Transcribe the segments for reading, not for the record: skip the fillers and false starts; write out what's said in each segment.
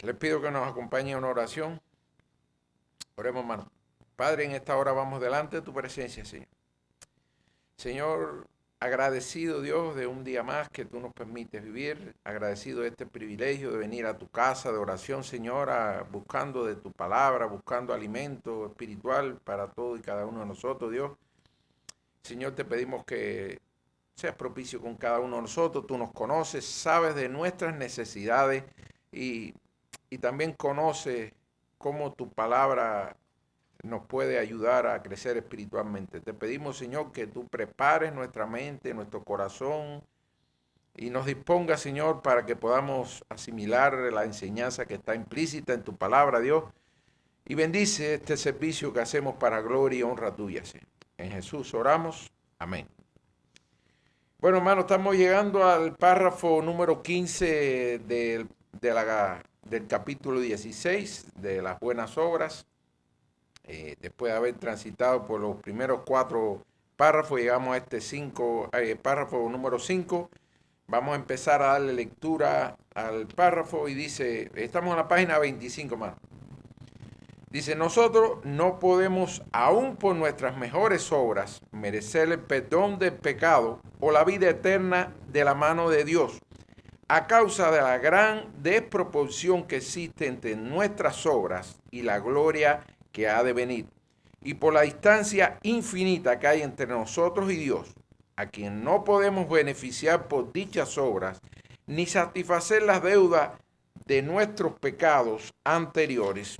Les pido que nos acompañe en una oración. Oremos, hermano. Padre, en esta hora vamos delante de tu presencia, Señor. Señor, agradecido Dios de un día más que tú nos permites vivir, agradecido de este privilegio de venir a tu casa de oración, Señor, buscando de tu palabra, buscando alimento espiritual para todo y cada uno de nosotros, Dios. Señor, te pedimos que seas propicio con cada uno de nosotros, tú nos conoces, sabes de nuestras necesidades y, y también conoces cómo tu palabra nos puede ayudar a crecer espiritualmente. Te pedimos, Señor, que tú prepares nuestra mente, nuestro corazón y nos dispongas, Señor, para que podamos asimilar la enseñanza que está implícita en tu palabra, Dios. Y bendice este servicio que hacemos para gloria y honra tuya, Señor. En Jesús oramos. Amén. Bueno, hermano, estamos llegando al párrafo número 15 del capítulo 16 de las buenas obras. Después de haber transitado por los primeros 4 párrafos, llegamos a este párrafo número 5. Vamos a empezar a darle lectura al párrafo y dice, estamos en la página 25, hermano. Dice, nosotros no podemos, aun por nuestras mejores obras, merecer el perdón del pecado o la vida eterna de la mano de Dios, a causa de la gran desproporción que existe entre nuestras obras y la gloria que ha de venir, y por la distancia infinita que hay entre nosotros y Dios, a quien no podemos beneficiar por dichas obras, ni satisfacer las deudas de nuestros pecados anteriores.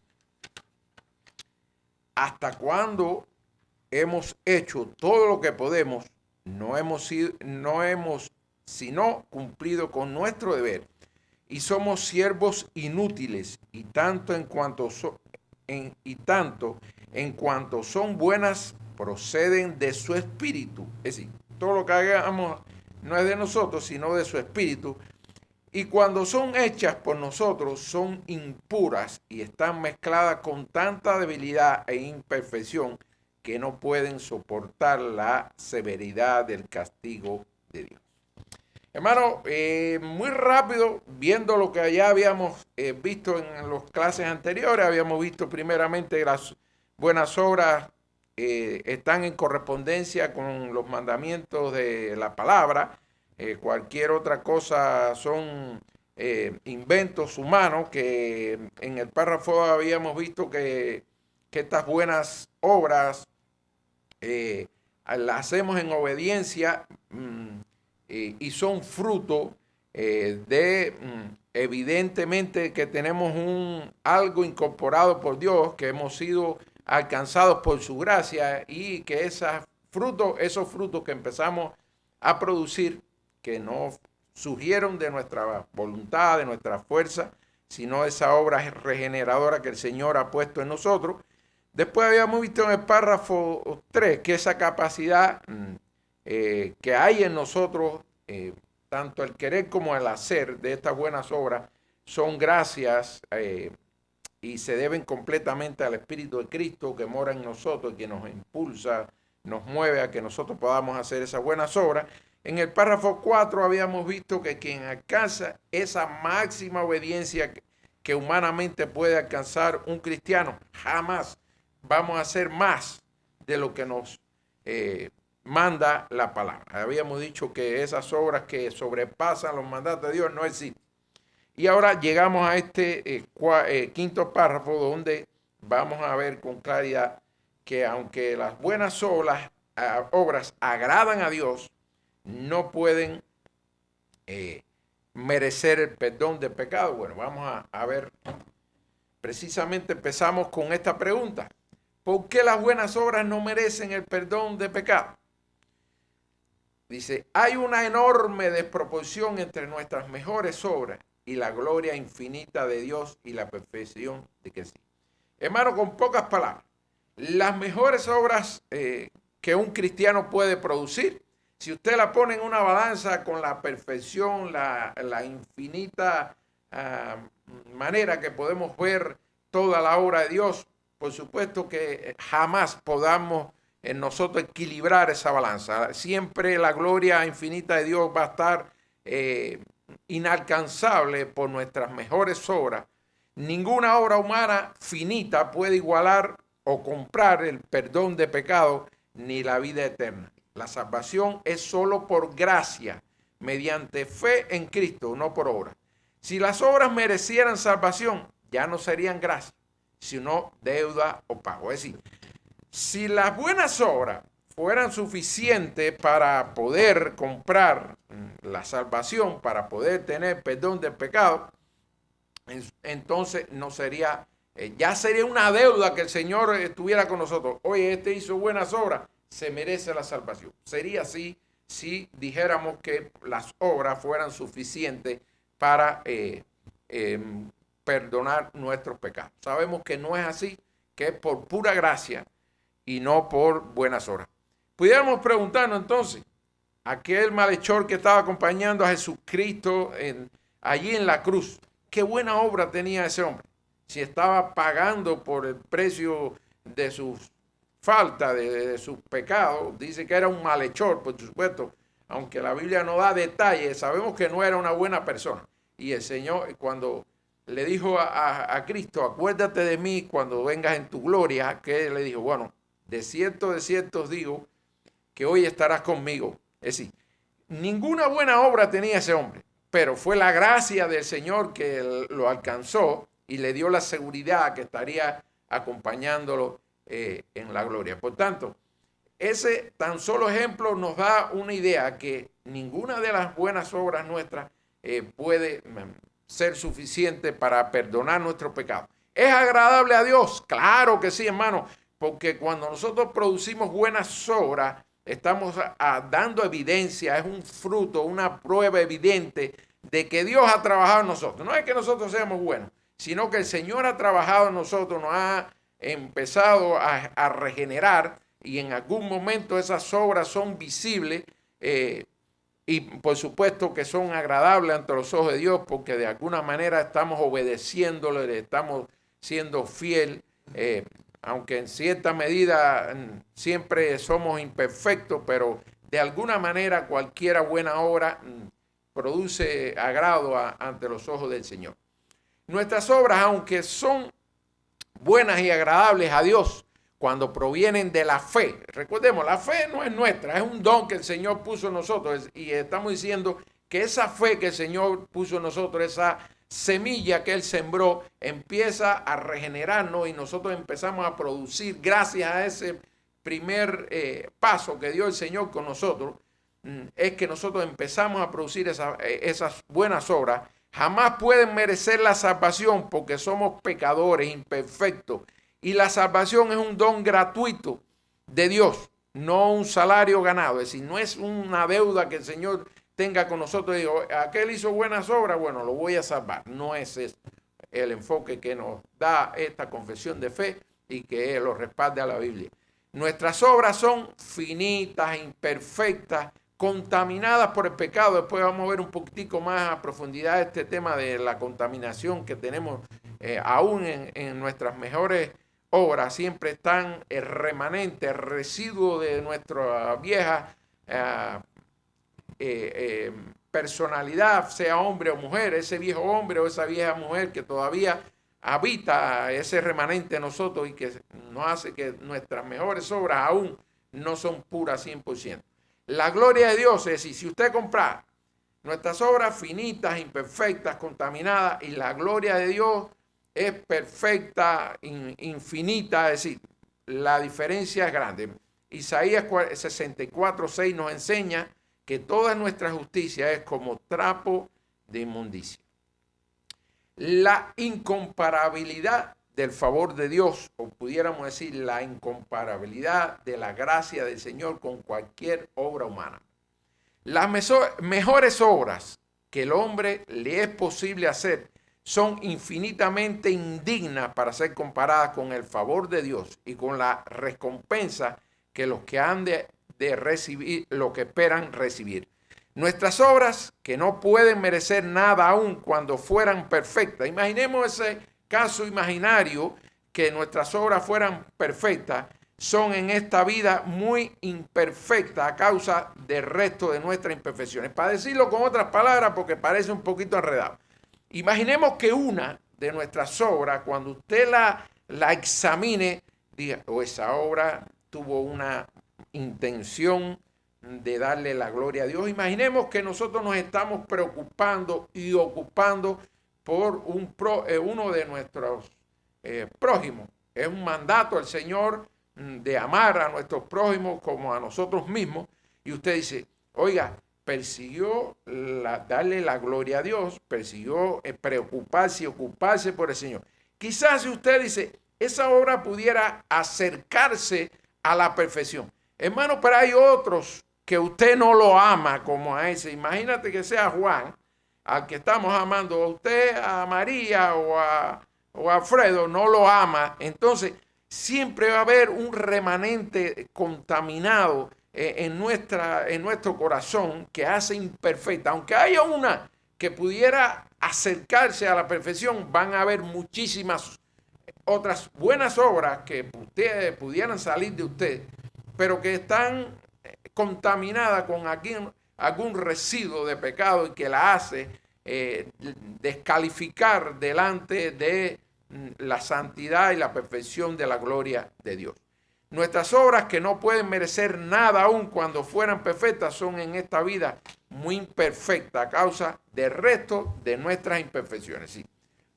Hasta cuando hemos hecho todo lo que podemos, no hemos sino cumplido con nuestro deber, y somos siervos inútiles, y tanto en cuanto son buenas, proceden de su espíritu. Es decir, todo lo que hagamos no es de nosotros, sino de su espíritu. Y cuando son hechas por nosotros, son impuras y están mezcladas con tanta debilidad e imperfección que no pueden soportar la severidad del castigo de Dios. Hermano, muy rápido, viendo lo que ya habíamos visto en las clases anteriores, habíamos visto primeramente que las buenas obras están en correspondencia con los mandamientos de la palabra. Cualquier otra cosa son inventos humanos, que en el párrafo habíamos visto que estas buenas obras las hacemos en obediencia y son fruto evidentemente que tenemos algo incorporado por Dios, que hemos sido alcanzados por su gracia y que esos frutos que empezamos a producir, que no surgieron de nuestra voluntad, de nuestra fuerza, sino esa obra regeneradora que el Señor ha puesto en nosotros. Después habíamos visto en el párrafo 3 que esa capacidad que hay en nosotros, tanto el querer como el hacer de estas buenas obras, son gracias y se deben completamente al Espíritu de Cristo que mora en nosotros y que nos impulsa, nos mueve a que nosotros podamos hacer esas buenas obras. En el párrafo 4 habíamos visto que quien alcanza esa máxima obediencia que humanamente puede alcanzar un cristiano, jamás vamos a hacer más de lo que nos manda la palabra. Habíamos dicho que esas obras que sobrepasan los mandatos de Dios no existen. Y ahora llegamos a este quinto párrafo, donde vamos a ver con claridad que aunque las buenas obras agradan a Dios, no pueden merecer el perdón del pecado. Bueno, vamos a ver, precisamente empezamos con esta pregunta. ¿Por qué las buenas obras no merecen el perdón de pecado? Dice, hay una enorme desproporción entre nuestras mejores obras y la gloria infinita de Dios y la perfección de que sí. Hermano, con pocas palabras, las mejores obras que un cristiano puede producir, si usted la pone en una balanza con la perfección, la infinita manera que podemos ver toda la obra de Dios, por supuesto que jamás podamos en nosotros equilibrar esa balanza. Siempre la gloria infinita de Dios va a estar inalcanzable por nuestras mejores obras. Ninguna obra humana finita puede igualar o comprar el perdón de pecado ni la vida eterna. La salvación es solo por gracia, mediante fe en Cristo, no por obra. Si las obras merecieran salvación, ya no serían gracia, sino deuda o pago. Es decir, si las buenas obras fueran suficientes para poder comprar la salvación, para poder tener perdón del pecado, entonces no sería, ya sería una deuda que el Señor estuviera con nosotros. Oye, este hizo buenas obras, se merece la salvación. Sería así si dijéramos que las obras fueran suficientes para perdonar nuestros pecados. Sabemos que no es así, que es por pura gracia y no por buenas obras. Pudiéramos preguntarnos entonces, aquel malhechor que estaba acompañando a Jesucristo allí en la cruz, ¿qué buena obra tenía ese hombre? Si estaba pagando por el precio de sus faltas, de sus pecados, dice que era un malhechor, por supuesto, aunque la Biblia no da detalles, sabemos que no era una buena persona. Y el Señor, cuando le dijo a Cristo, acuérdate de mí cuando vengas en tu gloria, que le dijo, bueno, de cierto os digo, que hoy estarás conmigo. Es decir, ninguna buena obra tenía ese hombre, pero fue la gracia del Señor que lo alcanzó y le dio la seguridad que estaría acompañándolo en la gloria. Por tanto, ese tan solo ejemplo nos da una idea que ninguna de las buenas obras nuestras puede ser suficiente para perdonar nuestro pecado. ¿Es agradable a Dios? Claro que sí, hermano, porque cuando nosotros producimos buenas obras, estamos dando evidencia, es un fruto, una prueba evidente de que Dios ha trabajado en nosotros. No es que nosotros seamos buenos, sino que el Señor ha trabajado en nosotros, nos ha empezado a regenerar y en algún momento esas obras son visibles y por supuesto que son agradables ante los ojos de Dios porque de alguna manera estamos obedeciéndole, le estamos siendo fiel. Aunque en cierta medida siempre somos imperfectos, pero de alguna manera cualquier buena obra produce agrado ante los ojos del Señor. Nuestras obras, aunque son buenas y agradables a Dios, cuando provienen de la fe, recordemos, la fe no es nuestra, es un don que el Señor puso en nosotros y estamos diciendo que esa fe que el Señor puso en nosotros, esa semilla que Él sembró, empieza a regenerarnos y nosotros empezamos a producir, gracias a ese primer paso que dio el Señor con nosotros, es que nosotros empezamos a producir esas buenas obras. Jamás pueden merecer la salvación porque somos pecadores, imperfectos, y la salvación es un don gratuito de Dios, no un salario ganado, es decir, no es una deuda que el Señor tenga con nosotros y digo, aquel hizo buenas obras, bueno, lo voy a salvar. No es eso el enfoque que nos da esta confesión de fe y que lo respalda la Biblia. Nuestras obras son finitas, imperfectas, contaminadas por el pecado. Después vamos a ver un poquitico más a profundidad este tema de la contaminación que tenemos aún en nuestras mejores obras. Siempre están el remanente, el residuo de nuestra vieja personalidad, sea hombre o mujer, ese viejo hombre o esa vieja mujer que todavía habita ese remanente en nosotros y que nos hace que nuestras mejores obras aún no son puras 100%. La gloria de Dios es decir, si usted compra nuestras obras finitas, imperfectas, contaminadas, y la gloria de Dios es perfecta, infinita, es decir, la diferencia es grande. Isaías 64:6 nos enseña que toda nuestra justicia es como trapo de inmundicia. La incomparabilidad del favor de Dios, o pudiéramos decir la incomparabilidad de la gracia del Señor con cualquier obra humana. Las mejores obras que el hombre le es posible hacer son infinitamente indignas para ser comparadas con el favor de Dios y con la recompensa que los que han de recibir, lo que esperan recibir. Nuestras obras, que no pueden merecer nada aún cuando fueran perfectas. Imaginemos ese caso imaginario, que nuestras obras fueran perfectas, son en esta vida muy imperfectas a causa del resto de nuestras imperfecciones. Para decirlo con otras palabras, porque parece un poquito enredado. Imaginemos que una de nuestras obras, cuando usted la examine, diga, esa obra tuvo una intención de darle la gloria a Dios. Imaginemos que nosotros nos estamos preocupando y ocupando por uno de nuestros prójimos. Es un mandato del Señor de amar a nuestros prójimos como a nosotros mismos. Y usted dice, oiga, persiguió darle la gloria a Dios, persiguió preocuparse y ocuparse por el Señor. Quizás si usted dice, esa obra pudiera acercarse a la perfección. Hermano, pero hay otros que usted no lo ama como a ese. Imagínate que sea Juan, al que estamos amando. Usted a María o a Alfredo no lo ama. Entonces, siempre va a haber un remanente contaminado en nuestro corazón que hace imperfecta. Aunque haya una que pudiera acercarse a la perfección, van a haber muchísimas otras buenas obras que pudieran salir de usted, pero que están contaminada con algún residuo de pecado y que la hace descalificar delante de la santidad y la perfección de la gloria de Dios. Nuestras obras, que no pueden merecer nada aún cuando fueran perfectas, son en esta vida muy imperfectas a causa del resto de nuestras imperfecciones. Sí,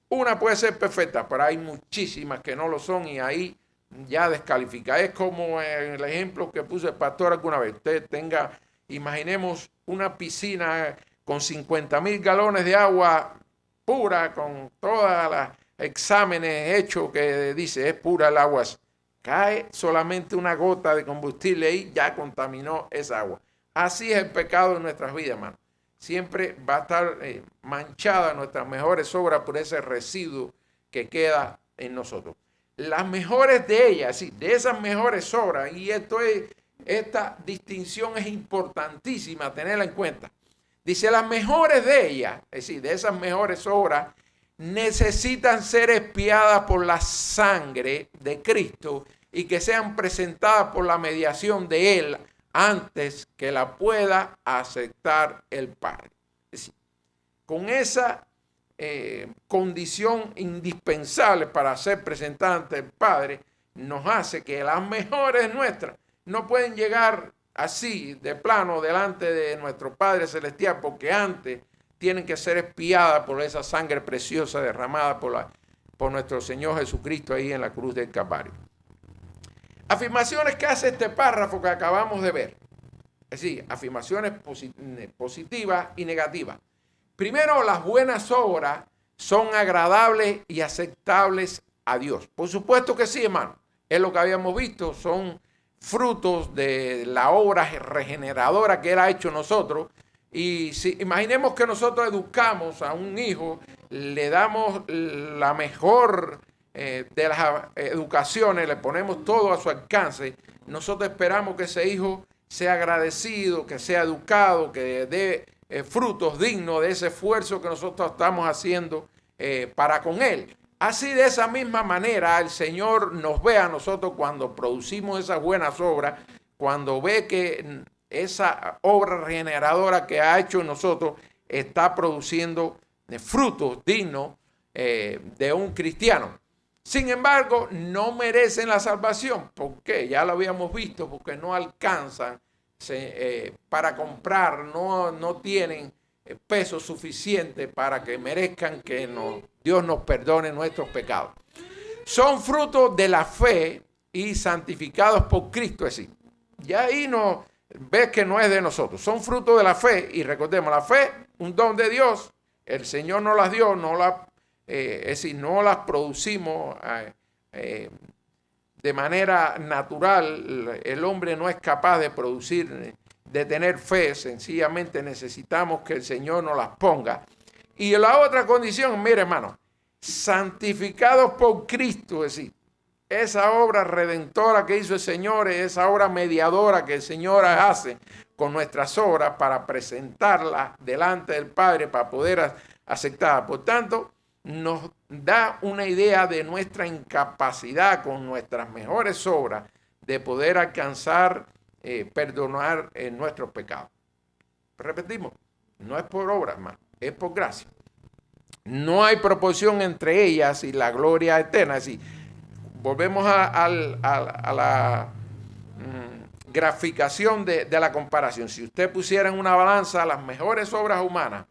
una puede ser perfecta, pero hay muchísimas que no lo son y ahí ya descalifica. Es como el ejemplo que puso el pastor alguna vez. Usted imaginemos una piscina con 50,000 galones de agua pura, con todos los exámenes hechos que dice es pura el agua. Cae solamente una gota de combustible y ya contaminó esa agua. Así es el pecado en nuestras vidas, hermano. Siempre va a estar manchada nuestras mejores obras por ese residuo que queda en nosotros. Las mejores de ellas, sí, de esas mejores obras, y esta distinción es importantísima tenerla en cuenta. Dice, las mejores de ellas, es decir, de esas mejores obras, necesitan ser expiadas por la sangre de Cristo y que sean presentadas por la mediación de Él antes que la pueda aceptar el Padre. Es decir, con esa condición indispensable para ser presentada ante el Padre, nos hace que las mejores nuestras no pueden llegar así de plano delante de nuestro Padre Celestial, porque antes tienen que ser expiadas por esa sangre preciosa derramada por nuestro Señor Jesucristo ahí en la cruz del Calvario. Afirmaciones que hace este párrafo que acabamos de ver. Es decir, afirmaciones positivas y negativas. Primero, las buenas obras son agradables y aceptables a Dios. Por supuesto que sí, hermano. Es lo que habíamos visto, son frutos de la obra regeneradora que Él ha hecho nosotros. Y si imaginemos que nosotros educamos a un hijo, le damos la mejor de las educaciones, le ponemos todo a su alcance, nosotros esperamos que ese hijo sea agradecido, que sea educado, que dé frutos dignos de ese esfuerzo que nosotros estamos haciendo para con Él. Así, de esa misma manera, el Señor nos ve a nosotros cuando producimos esas buenas obras, cuando ve que esa obra regeneradora que ha hecho en nosotros está produciendo frutos dignos de un cristiano. Sin embargo, no merecen la salvación. ¿Por qué? Ya lo habíamos visto, porque no alcanzan para comprar, no tienen peso suficiente para que merezcan que Dios nos perdone nuestros pecados. Son frutos de la fe y santificados por Cristo, es decir, ya ahí ves que no es de nosotros, son frutos de la fe. Y recordemos, la fe, un don de Dios, el Señor nos las dio, es decir, no las producimos de manera natural. El hombre no es capaz de producir, de tener fe, sencillamente necesitamos que el Señor nos las ponga. Y la otra condición, mire hermano, santificados por Cristo, es decir, esa obra redentora que hizo el Señor, esa obra mediadora que el Señor hace con nuestras obras para presentarlas delante del Padre, para poder aceptarla. Por tanto, nos da una idea de nuestra incapacidad con nuestras mejores obras de poder alcanzar, perdonar nuestros pecados. Repetimos, no es por obra, hermano, es por gracia. No hay proporción entre ellas y la gloria eterna. Así, volvemos a la graficación de la comparación. Si usted pusiera en una balanza las mejores obras humanas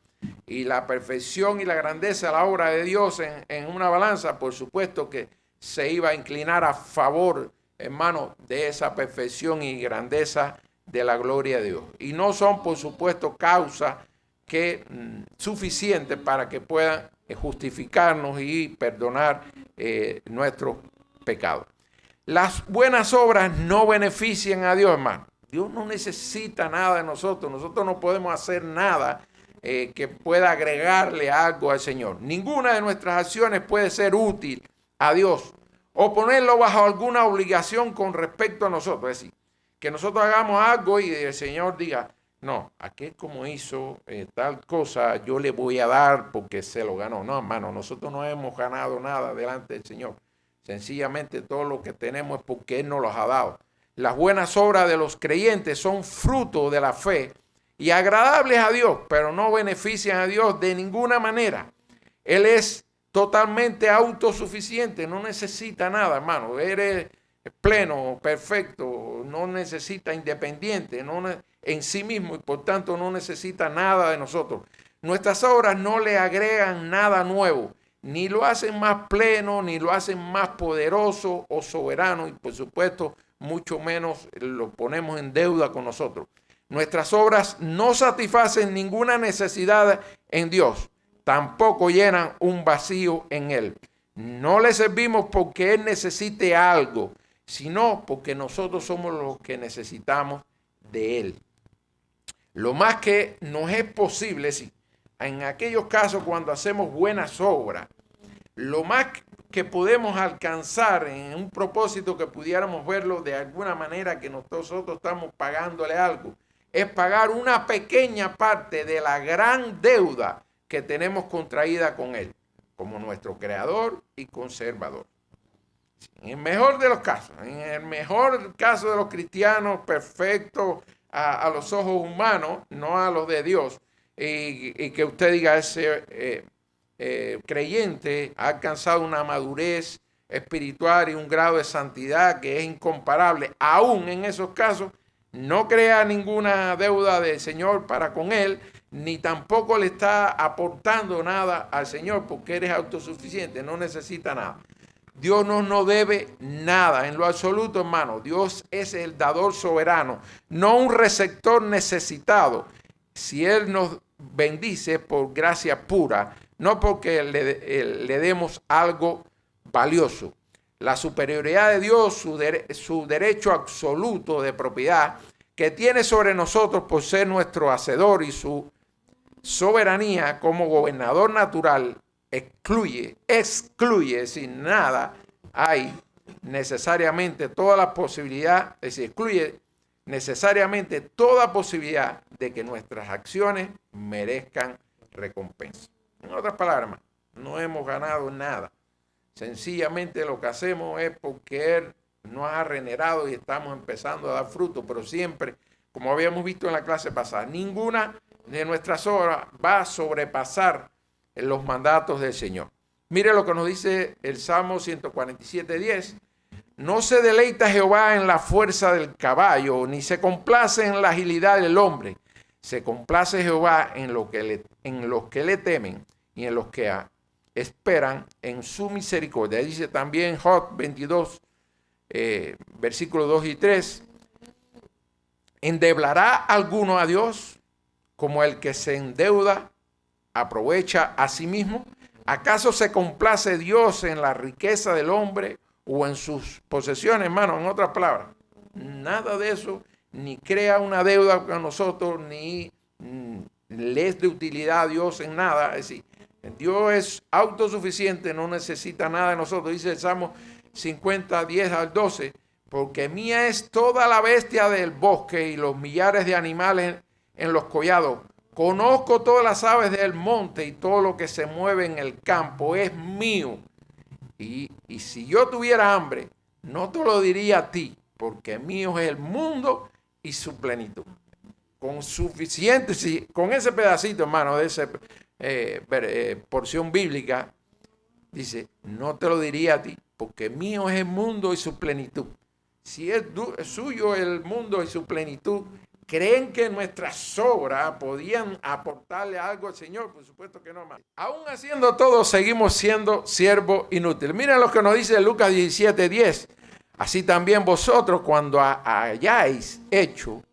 y la perfección y la grandeza de la obra de Dios en una balanza, por supuesto que se iba a inclinar a favor, hermano, de esa perfección y grandeza de la gloria de Dios. Y no son, por supuesto, causas suficientes para que puedan justificarnos y perdonar nuestros pecados. Las buenas obras no benefician a Dios, hermano. Dios no necesita nada de nosotros. Nosotros no podemos hacer nada que pueda agregarle algo al Señor. Ninguna de nuestras acciones puede ser útil a Dios o ponerlo bajo alguna obligación con respecto a nosotros. Es decir, que nosotros hagamos algo y el Señor diga, no, aquel como hizo tal cosa, yo le voy a dar porque se lo ganó. No, hermano, nosotros no hemos ganado nada delante del Señor. Sencillamente todo lo que tenemos es porque Él nos los ha dado. Las buenas obras de los creyentes son fruto de la fe y agradables a Dios, pero no benefician a Dios de ninguna manera. Él es totalmente autosuficiente, no necesita nada, hermano. Él es pleno, perfecto, no necesita independiente en sí mismo y por tanto no necesita nada de nosotros. Nuestras obras no le agregan nada nuevo, ni lo hacen más pleno, ni lo hacen más poderoso o soberano y por supuesto mucho menos lo ponemos en deuda con nosotros. Nuestras obras no satisfacen ninguna necesidad en Dios, tampoco llenan un vacío en Él. No le servimos porque Él necesite algo, sino porque nosotros somos los que necesitamos de Él. Lo más que nos es posible, sí, en aquellos casos cuando hacemos buenas obras, lo más que podemos alcanzar en un propósito que pudiéramos verlo de alguna manera que nosotros estamos pagándole algo, es pagar una pequeña parte de la gran deuda que tenemos contraída con Él, como nuestro creador y conservador. En el mejor de los casos, en el mejor caso de los cristianos perfectos a los ojos humanos, no a los de Dios, y que usted diga ese creyente ha alcanzado una madurez espiritual y un grado de santidad que es incomparable. Aún en esos casos, no crea ninguna deuda del Señor para con Él, ni tampoco le está aportando nada al Señor porque eres autosuficiente, no necesita nada. Dios no nos debe nada en lo absoluto, hermano. Dios es el dador soberano, no un receptor necesitado. Si Él nos bendice por gracia pura, no porque le demos algo valioso. La superioridad de Dios, su derecho absoluto de propiedad que tiene sobre nosotros por ser nuestro hacedor y su soberanía como gobernador natural excluye sin nada hay necesariamente toda la posibilidad, es decir, excluye necesariamente toda posibilidad de que nuestras acciones merezcan recompensa. En otras palabras, hermano, no hemos ganado nada. Sencillamente lo que hacemos es porque Él nos ha regenerado y estamos empezando a dar fruto, pero siempre, como habíamos visto en la clase pasada, ninguna de nuestras obras va a sobrepasar los mandatos del Señor. Mire lo que nos dice el Salmo 147:10. No se deleita Jehová en la fuerza del caballo, ni se complace en la agilidad del hombre. Se complace Jehová en los que le temen y en los que esperan en su misericordia. Dice también Job 22, versículos 2 y 3. ¿Endeblará alguno a Dios como el que se endeuda aprovecha a sí mismo? ¿Acaso se complace Dios en la riqueza del hombre o en sus posesiones, hermano? En otras palabras, nada de eso, ni crea una deuda con nosotros, ni le es de utilidad a Dios en nada. Es decir, Dios es autosuficiente, no necesita nada de nosotros. Dice el Salmo 50, 10 al 12, porque mía es toda la bestia del bosque y los millares de animales en los collados. Conozco todas las aves del monte y todo lo que se mueve en el campo es mío. Y si yo tuviera hambre, no te lo diría a ti, porque mío es el mundo y su plenitud. Con suficiente, con ese pedacito, hermano, de ese porción bíblica, dice, no te lo diría a ti, porque mío es el mundo y su plenitud. Si es suyo el mundo y su plenitud, ¿creen que nuestras obras podían aportarle algo al Señor? Por supuesto que no más. Aún haciendo todo, seguimos siendo siervos inútiles. Miren lo que nos dice Lucas 17:10. Así también vosotros, cuando hayáis hecho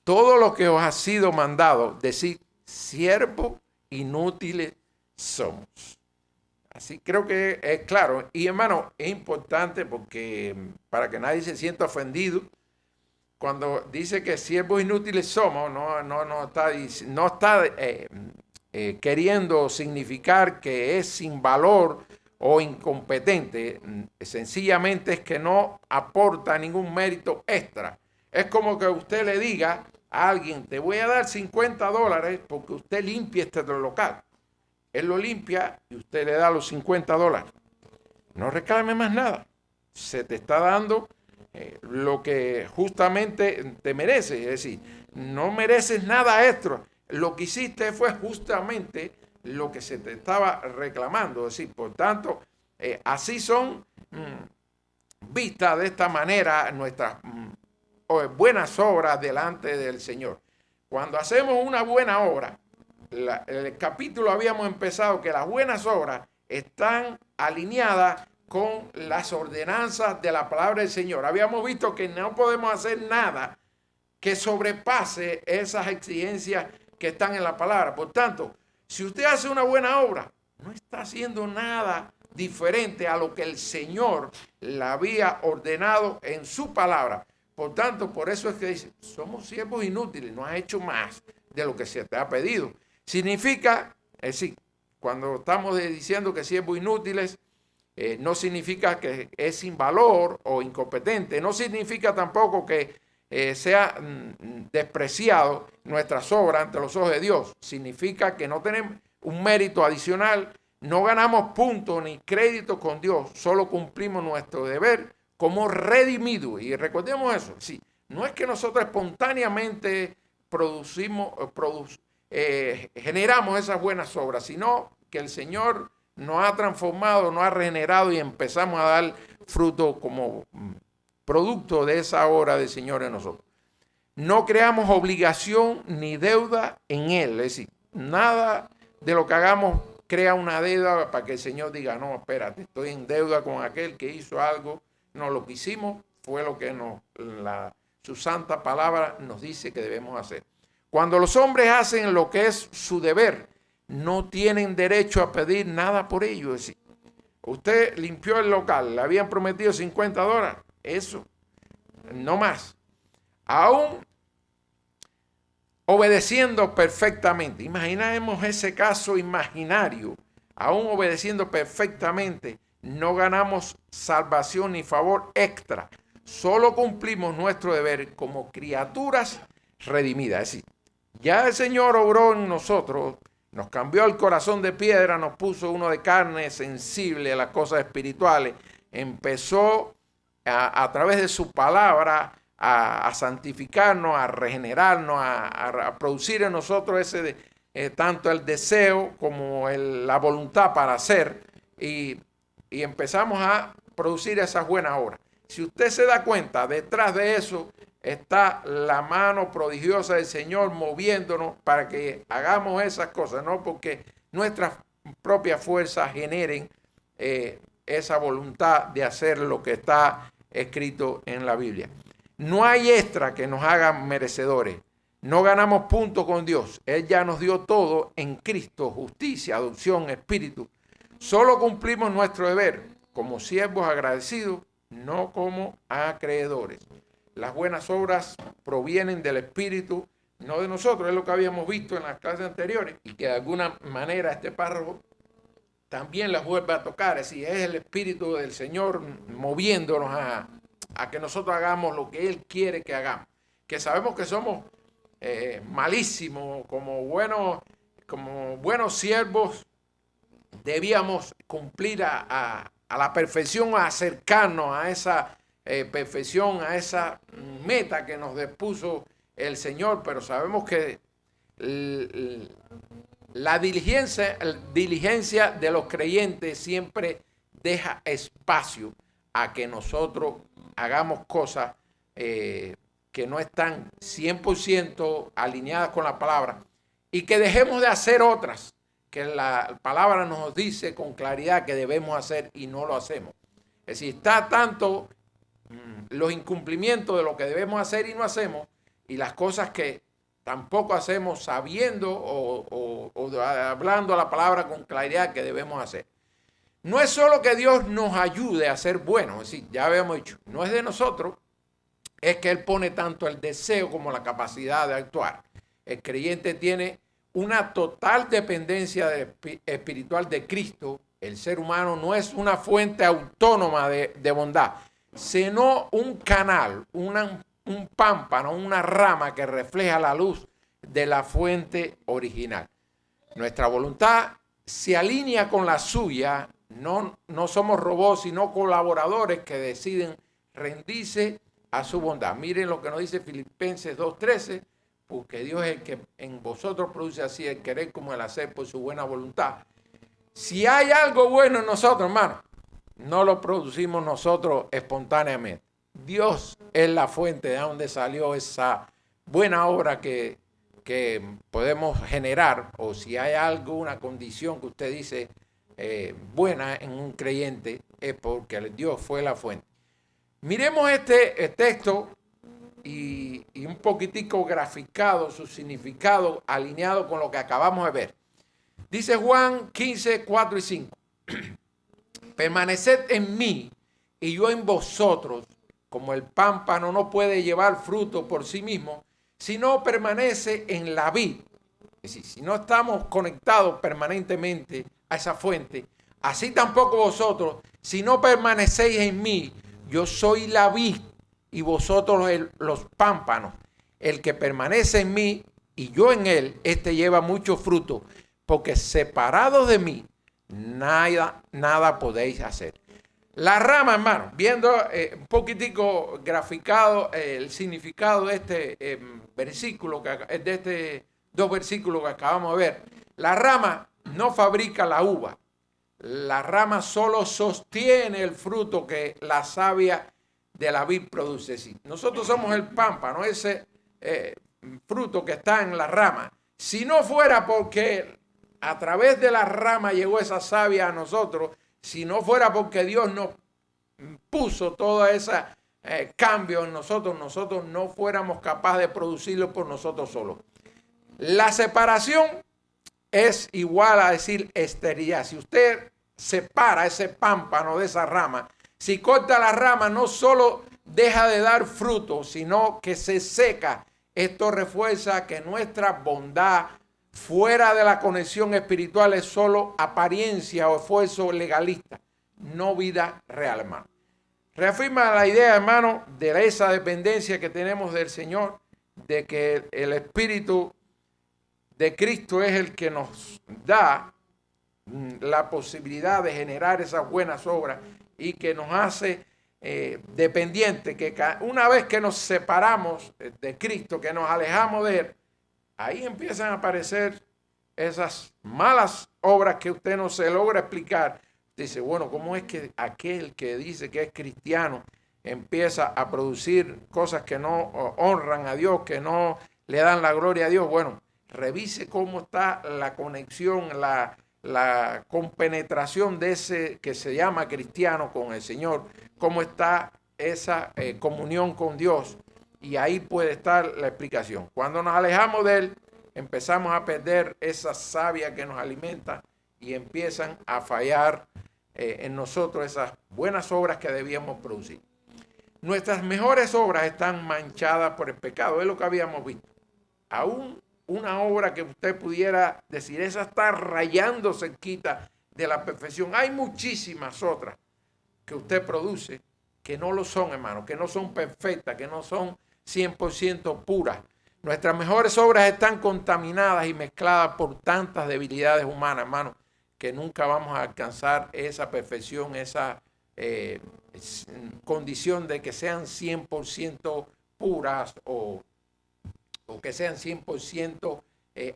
todo lo que os ha sido mandado, decid, siervos inútiles somos. Así creo que es claro. Y hermano, es importante porque para que nadie se sienta ofendido, cuando dice que siervos inútiles somos, no está queriendo significar que es sin valor o incompetente. Sencillamente es que no aporta ningún mérito extra. Es como que usted le diga a alguien, te voy a dar $50 porque usted limpie este local. Él lo limpia y usted le da los $50. No reclame más nada. Se te está dando lo que justamente te mereces. Es decir, no mereces nada extra. Lo que hiciste fue justamente lo que se te estaba reclamando. Es decir, por tanto, así son vistas de esta manera nuestras buenas obras delante del Señor. Cuando hacemos una buena obra, el capítulo habíamos empezado que las buenas obras están alineadas con las ordenanzas de la palabra del Señor. Habíamos visto que no podemos hacer nada que sobrepase esas exigencias que están en la palabra. Por tanto, si usted hace una buena obra, no está haciendo nada diferente a lo que el Señor le había ordenado en su palabra. Por tanto, por eso es que dice, somos siervos inútiles, no has hecho más de lo que se te ha pedido. Significa, es decir, cuando estamos diciendo que siervos inútiles, no significa que es sin valor o incompetente, no significa tampoco que sea despreciado nuestras obras ante los ojos de Dios. Significa que no tenemos un mérito adicional, no ganamos puntos ni crédito con Dios, solo cumplimos nuestro deber como redimidos. Y recordemos eso, sí, no es que nosotros espontáneamente generamos esas buenas obras, sino que el Señor nos ha transformado, nos ha regenerado y empezamos a dar fruto como producto de esa obra del Señor en nosotros. No creamos obligación ni deuda en Él, es decir, nada de lo que hagamos crea una deuda para que el Señor diga, no, espérate, estoy en deuda con aquel que hizo algo. No, lo que hicimos fue lo que su santa palabra nos dice que debemos hacer. Cuando los hombres hacen lo que es su deber, no tienen derecho a pedir nada por ello. Es decir, usted limpió el local, le habían prometido $50, eso, no más. Aún obedeciendo perfectamente, imaginemos ese caso imaginario, aún obedeciendo perfectamente, no ganamos salvación ni favor extra, solo cumplimos nuestro deber como criaturas redimidas. Es decir, ya el Señor obró en nosotros, nos cambió el corazón de piedra, nos puso uno de carne sensible a las cosas espirituales, empezó a través de su palabra a santificarnos, a regenerarnos, a producir en nosotros tanto el deseo como la voluntad para hacer y empezamos a producir esas buenas obras. Si usted se da cuenta, detrás de eso está la mano prodigiosa del Señor moviéndonos para que hagamos esas cosas, no porque nuestras propias fuerzas generen esa voluntad de hacer lo que está escrito en la Biblia. No hay extra que nos haga merecedores. No ganamos punto con Dios. Él ya nos dio todo en Cristo, justicia, adopción, espíritu. Solo cumplimos nuestro deber como siervos agradecidos, no como acreedores. Las buenas obras provienen del Espíritu, no de nosotros. Es lo que habíamos visto en las clases anteriores y que de alguna manera este párrafo también las vuelve a tocar. Es decir, es el Espíritu del Señor moviéndonos a que nosotros hagamos lo que Él quiere que hagamos. Que sabemos que somos malísimos, como buenos siervos, debíamos cumplir a la perfección, a acercarnos a esa perfección, a esa meta que nos dispuso el Señor, pero sabemos que La diligencia de los creyentes siempre deja espacio a que nosotros hagamos cosas que no están 100% alineadas con la palabra y que dejemos de hacer otras que la palabra nos dice con claridad que debemos hacer y no lo hacemos. Es decir, está tanto los incumplimientos de lo que debemos hacer y no hacemos, y las cosas que tampoco hacemos sabiendo o hablando la palabra con claridad que debemos hacer. No es solo que Dios nos ayude a ser buenos, es decir, ya habíamos dicho, no es de nosotros, es que Él pone tanto el deseo como la capacidad de actuar. El creyente tiene una total dependencia espiritual de Cristo. El ser humano no es una fuente autónoma de bondad, sino un canal, un pámpano, una rama que refleja la luz de la fuente original. Nuestra voluntad se alinea con la suya. No somos robots, sino colaboradores que deciden rendirse a su bondad. Miren lo que nos dice Filipenses 2:13, porque Dios es el que en vosotros produce así el querer como el hacer por su buena voluntad. Si hay algo bueno en nosotros, hermano, no lo producimos nosotros espontáneamente. Dios es la fuente de donde salió esa buena obra que podemos generar, o si hay algo, una condición que usted dice buena en un creyente, es porque Dios fue la fuente. Miremos este texto y un poquitico graficado, su significado alineado con lo que acabamos de ver. Dice Juan 15, 4 y 5. Permaneced en mí y yo en vosotros, como el pámpano no puede llevar fruto por sí mismo, si no permanece en la vid. Es decir, si no estamos conectados permanentemente a esa fuente, así tampoco vosotros, si no permanecéis en mí. Yo soy la vid y vosotros los pámpanos. El que permanece en mí y yo en él, este lleva mucho fruto, porque separados de mí, nada podéis hacer. La rama, hermano, viendo un poquitico graficado el significado de este versículo, de este 2 versículos que acabamos de ver. La rama no fabrica la uva. La rama solo sostiene el fruto que la savia de la vid produce. Sí, nosotros somos el pámpano, ese fruto que está en la rama. Si no fuera porque a través de la rama llegó esa savia a nosotros, si no fuera porque Dios nos puso todo ese cambio en nosotros no fuéramos capaces de producirlo por nosotros solos. La separación es igual a decir esterilidad. Si usted separa ese pámpano de esa rama, si corta la rama, no solo deja de dar fruto, sino que se seca. Esto refuerza que nuestra bondad fuera de la conexión espiritual es solo apariencia o esfuerzo legalista, no vida real, hermano. Reafirma la idea, hermano, de esa dependencia que tenemos del Señor, de que el Espíritu de Cristo es el que nos da la posibilidad de generar esas buenas obras y que nos hace dependientes, que una vez que nos separamos de Cristo, que nos alejamos de Él, ahí empiezan a aparecer esas malas obras que usted no se logra explicar. Dice, bueno, ¿cómo es que aquel que dice que es cristiano empieza a producir cosas que no honran a Dios, que no le dan la gloria a Dios? Bueno, revise cómo está la conexión, la compenetración de ese que se llama cristiano con el Señor, cómo está esa comunión con Dios, y ahí puede estar la explicación. Cuando nos alejamos de Él, empezamos a perder esa savia que nos alimenta y empiezan a fallar en nosotros esas buenas obras que debíamos producir. Nuestras mejores obras están manchadas por el pecado, es lo que habíamos visto. Aún una obra que usted pudiera decir, esa está rayando cerquita de la perfección. Hay muchísimas otras que usted produce que no lo son, hermano, que no son perfectas, que no son 100% puras. Nuestras mejores obras están contaminadas y mezcladas por tantas debilidades humanas, hermano, que nunca vamos a alcanzar esa perfección, esa condición de que sean 100% puras o que sean 100%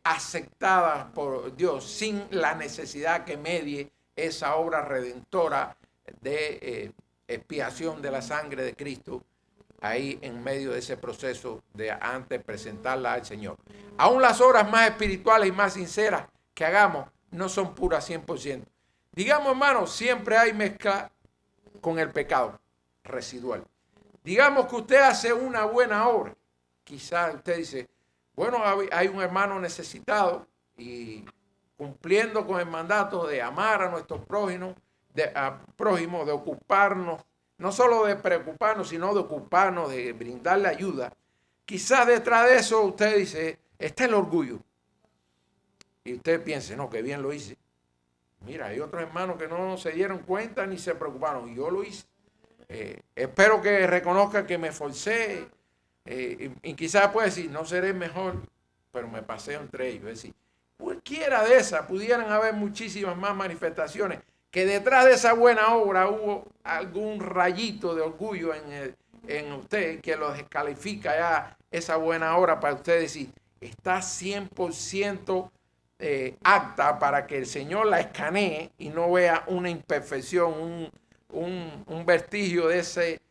aceptadas por Dios sin la necesidad que medie esa obra redentora de expiación de la sangre de Cristo ahí en medio de ese proceso de antes presentarla al Señor. Aún las obras más espirituales y más sinceras que hagamos no son puras 100%. Digamos, hermanos, siempre hay mezcla con el pecado residual. Digamos que usted hace una buena obra. Quizás usted dice, bueno, hay un hermano necesitado y cumpliendo con el mandato de amar a nuestros prójimos, de ocuparnos, no solo de preocuparnos, sino de ocuparnos, de brindarle ayuda. Quizás detrás de eso usted dice, está el orgullo. Y usted piensa, no, que bien lo hice. Mira, hay otros hermanos que no se dieron cuenta ni se preocuparon. Y yo lo hice. Espero que reconozca que me esforcé. Y quizás puede decir, no seré mejor, pero me paseo entre ellos. Es decir, cualquiera de esas, pudieran haber muchísimas más manifestaciones, que detrás de esa buena obra hubo algún rayito de orgullo en usted que lo descalifica ya esa buena obra para usted decir, está 100% apta para que el Señor la escanee y no vea una imperfección, un vestigio de ese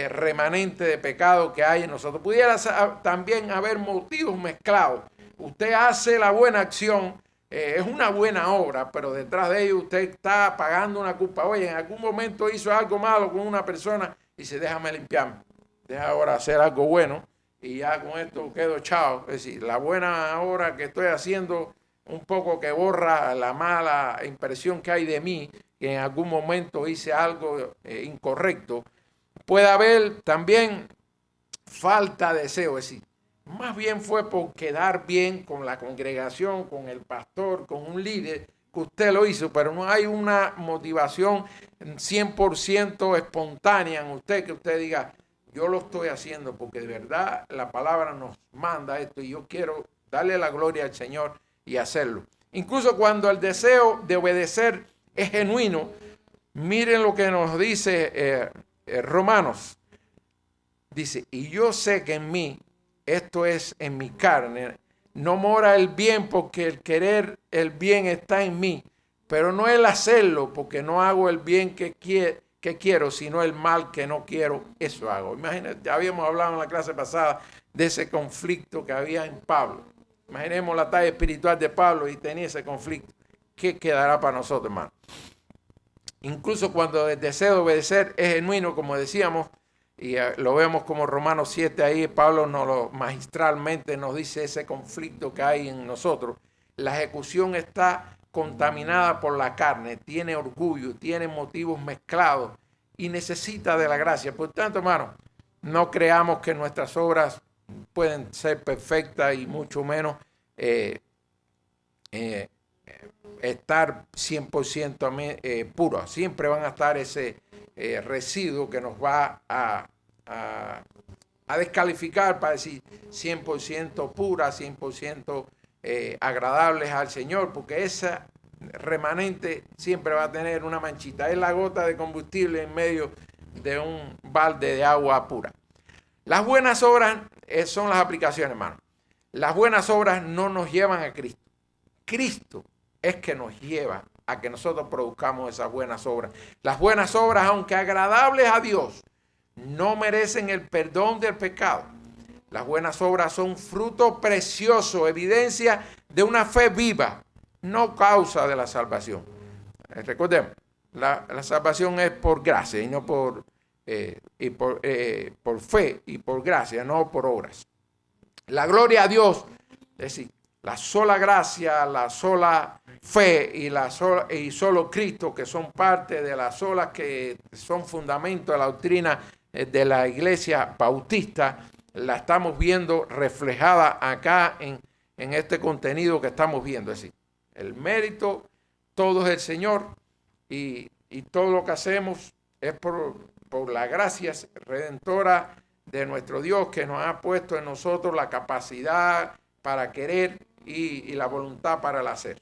remanente de pecado que hay en nosotros. Pudiera también haber motivos mezclados. Usted hace la buena acción, es una buena obra, pero detrás de ello usted está pagando una culpa. Oye, en algún momento hizo algo malo con una persona y dice, déjame limpiarme, deja ahora hacer algo bueno y ya con esto quedo chao. Es decir, la buena obra que estoy haciendo un poco que borra la mala impresión que hay de mí, que en algún momento hice algo incorrecto. Puede haber también falta de deseo, es decir, más bien fue por quedar bien con la congregación, con el pastor, con un líder, que usted lo hizo, pero no hay una motivación 100% espontánea en usted, que usted diga, yo lo estoy haciendo porque de verdad la palabra nos manda esto y yo quiero darle la gloria al Señor y hacerlo. Incluso cuando el deseo de obedecer es genuino, miren lo que nos dice Romanos. Dice, y yo sé que en mí, esto es en mi carne, no mora el bien porque el querer el bien está en mí, pero no el hacerlo porque no hago el bien que quiero, sino el mal que no quiero, eso hago. Imagínate, ya habíamos hablado en la clase pasada de ese conflicto que había en Pablo. Imaginemos la talla espiritual de Pablo y tenía ese conflicto. ¿Qué quedará para nosotros, hermano? Incluso cuando el deseo de obedecer es genuino, como decíamos, y lo vemos como Romanos 7, ahí Pablo magistralmente nos dice ese conflicto que hay en nosotros. La ejecución está contaminada por la carne, tiene orgullo, tiene motivos mezclados y necesita de la gracia. Por tanto, hermano, no creamos que nuestras obras pueden ser perfectas y mucho menos estar 100% puras. Siempre van a estar ese residuo que nos va a descalificar para decir 100% pura, 100% agradables al Señor, porque esa remanente siempre va a tener una manchita. Es la gota de combustible en medio de un balde de agua pura. Las buenas obras son las aplicaciones, hermano. Las buenas obras no nos llevan a Cristo. Cristo es que nos lleva a que nosotros produzcamos esas buenas obras. Las buenas obras, aunque agradables a Dios, no merecen el perdón del pecado. Las buenas obras son fruto precioso, evidencia de una fe viva, no causa de la salvación. Recordemos, la salvación es por gracia y no por fe y por gracia, no por obras. La gloria a Dios, es decir, la sola gracia, la sola fe y solo Cristo, que son parte de las solas que son fundamento de la doctrina de la iglesia bautista, la estamos viendo reflejada acá en este contenido que estamos viendo. Es decir, el mérito todo es del Señor y todo lo que hacemos es por la gracia redentora de nuestro Dios, que nos ha puesto en nosotros la capacidad para querer y la voluntad para el hacer.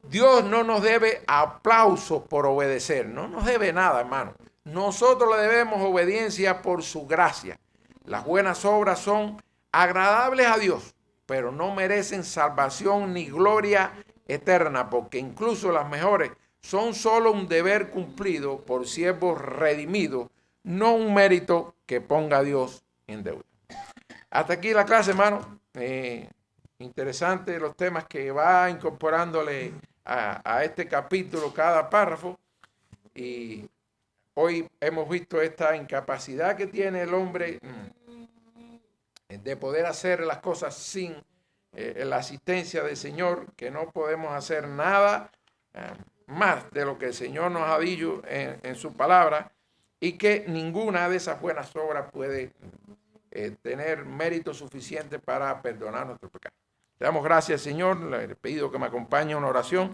Dios no nos debe aplausos por obedecer, no nos debe nada, hermano. Nosotros le debemos obediencia por su gracia. Las buenas obras son agradables a Dios, pero no merecen salvación ni gloria eterna, porque incluso las mejores son solo un deber cumplido por siervos redimidos, no un mérito que ponga a Dios en deuda. Hasta aquí la clase, hermano. Interesante los temas que va incorporándole a este capítulo cada párrafo. Y hoy hemos visto esta incapacidad que tiene el hombre de poder hacer las cosas sin la asistencia del Señor, que no podemos hacer nada más de lo que el Señor nos ha dicho en su palabra, y que ninguna de esas buenas obras puede tener mérito suficiente para perdonar nuestros pecados. Le damos gracias, Señor. Le pido que me acompañe en una oración.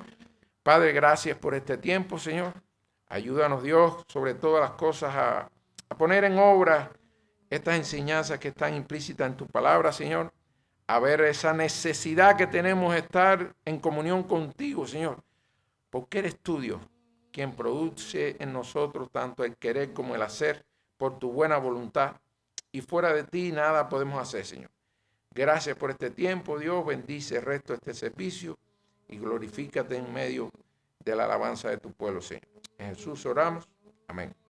Padre, gracias por este tiempo, Señor. Ayúdanos, Dios, sobre todas las cosas a poner en obra estas enseñanzas que están implícitas en tu palabra, Señor. A ver esa necesidad que tenemos de estar en comunión contigo, Señor. Porque eres tú, Dios, quien produce en nosotros tanto el querer como el hacer por tu buena voluntad. Y fuera de ti nada podemos hacer, Señor. Gracias por este tiempo, Dios. Bendice el resto de este servicio y glorifícate en medio de la alabanza de tu pueblo, Señor. En Jesús oramos. Amén.